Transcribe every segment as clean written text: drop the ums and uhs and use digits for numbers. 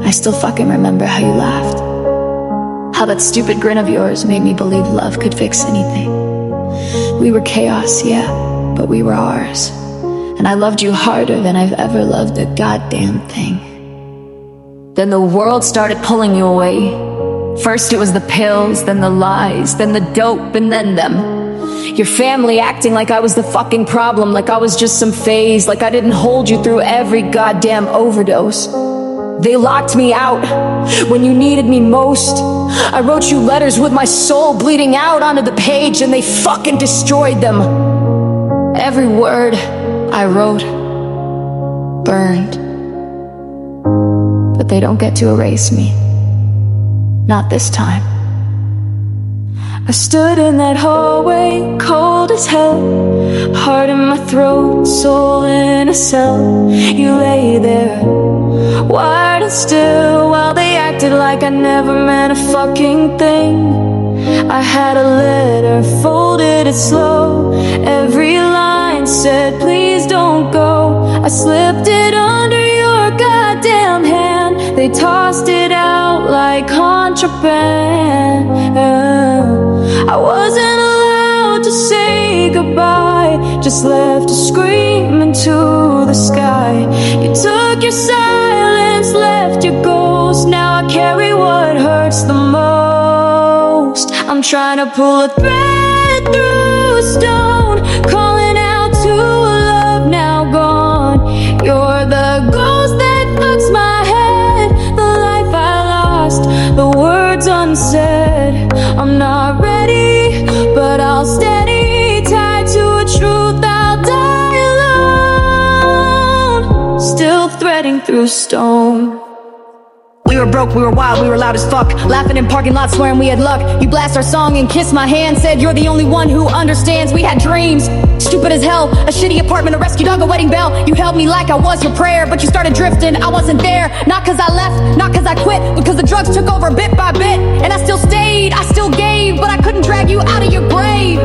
I still fucking remember how you laughed. How that stupid grin of yours made me believe love could fix anything. We were chaos, yeah, but we were ours. And I loved you harder than I've ever loved a goddamn thing. Then the world started pulling you away. First it was the pills, then the lies, then the dope, and then them. Your family acting like I was the fucking problem, like I was just some phase, like I didn't hold you through every goddamn overdose. They locked me out when you needed me most. I wrote you letters with my soul bleeding out onto the page, and they fucking destroyed them. Every word I wrote burned. But they don't get to erase me. Not this time. I stood in that hallway, cold as hell, heart in my throat, soul in a cell. You lay there, wired and still, while they acted like I never meant a fucking thing. I had a letter, folded it slow. Every line said, please don't go. I slipped it under your goddamn hand. They tossed it out like contraband. I wasn't allowed to say goodbye, just left to scream into the sky. You took your silence, left your ghost. Now I carry what hurts the most. I'm trying to pull a thread through stone, calling out to a love now gone. You're the ghost that fucks my head, the life I lost, the words unsaid. I'm not ready, but I'll steady, tied to a truth, I'll die alone, still threading through stone. We were broke, we were wild, we were loud as fuck, laughing in parking lots, swearing we had luck. You blast our song and kiss my hand, said you're the only one who understands. We had dreams, stupid as hell, a shitty apartment, a rescue dog, a wedding bell. You held me like I was your prayer, but you started drifting, I wasn't there. Not cause I left, not cause I quit, but cause the drugs took over bit by bit. And I still stayed, I still gave, but I couldn't drag you out of your grave.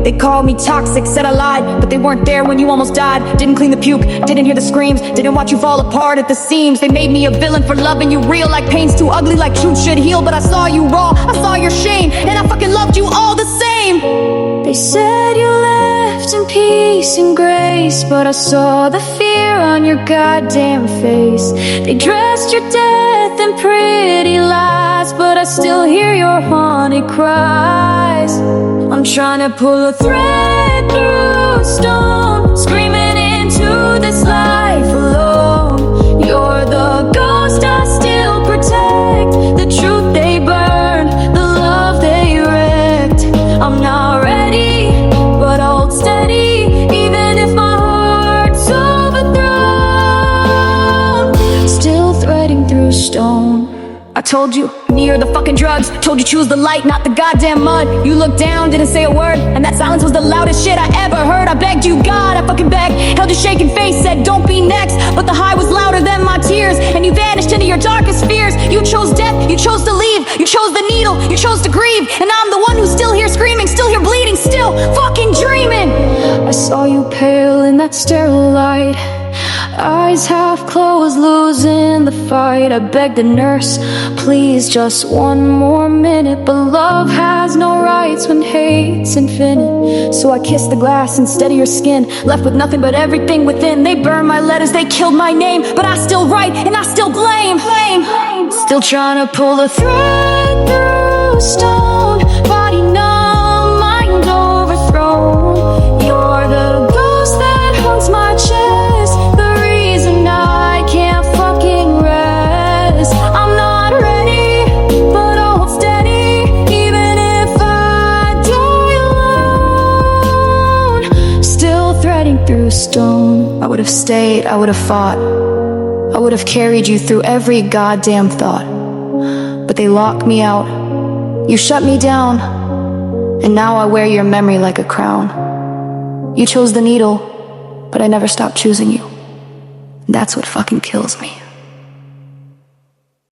They called me toxic, said I lied, but they weren't there when you almost died. Didn't clean the puke, didn't hear the screams, didn't watch you fall apart at the seams. They made me a villain for loving you real, like pain's too ugly, like truth should heal. But I saw you raw, I saw your shame, and I fucking loved you all the same. They said you left in peace and grace, but I saw the fear on your goddamn face. They dressed your death in pretty lies, but I still hear your haunted cries. I'm trying to pull a thread through stone, screaming into this life alone. You're the ghost I still protect, the truth they burned, the love they wrecked. I'm not ready, but I'll hold steady, even if my heart's overthrown, still threading through stone. I told you, near the fucking drugs, told you choose the light, not the goddamn mud. You looked down, didn't say a word, and that silence was the loudest shit I ever heard. I begged you, God, I fucking begged, held your shaking face, said don't be next. But the high was louder than my tears, and you vanished into your darkest fears. You chose death, you chose to leave, you chose the needle, you chose to grieve. And I'm the one who's still here screaming, still here bleeding, still fucking dreaming. I saw you pale in that sterile light, eyes half closed, losing the fight. I begged the nurse, please, just one more minute. But love has no rights when hate's infinite. So I kissed the glass instead of your skin, left with nothing but everything within. They burned my letters, they killed my name, but I still write and I still blame. Still trying to pull a thread through stone, body numb, mind overthrown. You're the ghost that haunts my chest, the reason I can't fucking rest. I'm not ready, but I'll hold steady, even if I die alone, still threading through stone. I would have stayed, I would have fought, I would have carried you through every goddamn thought. But they locked me out, you shut me down, and now I wear your memory like a crown. You chose the needle, but I never stopped choosing you. That's what fucking kills me.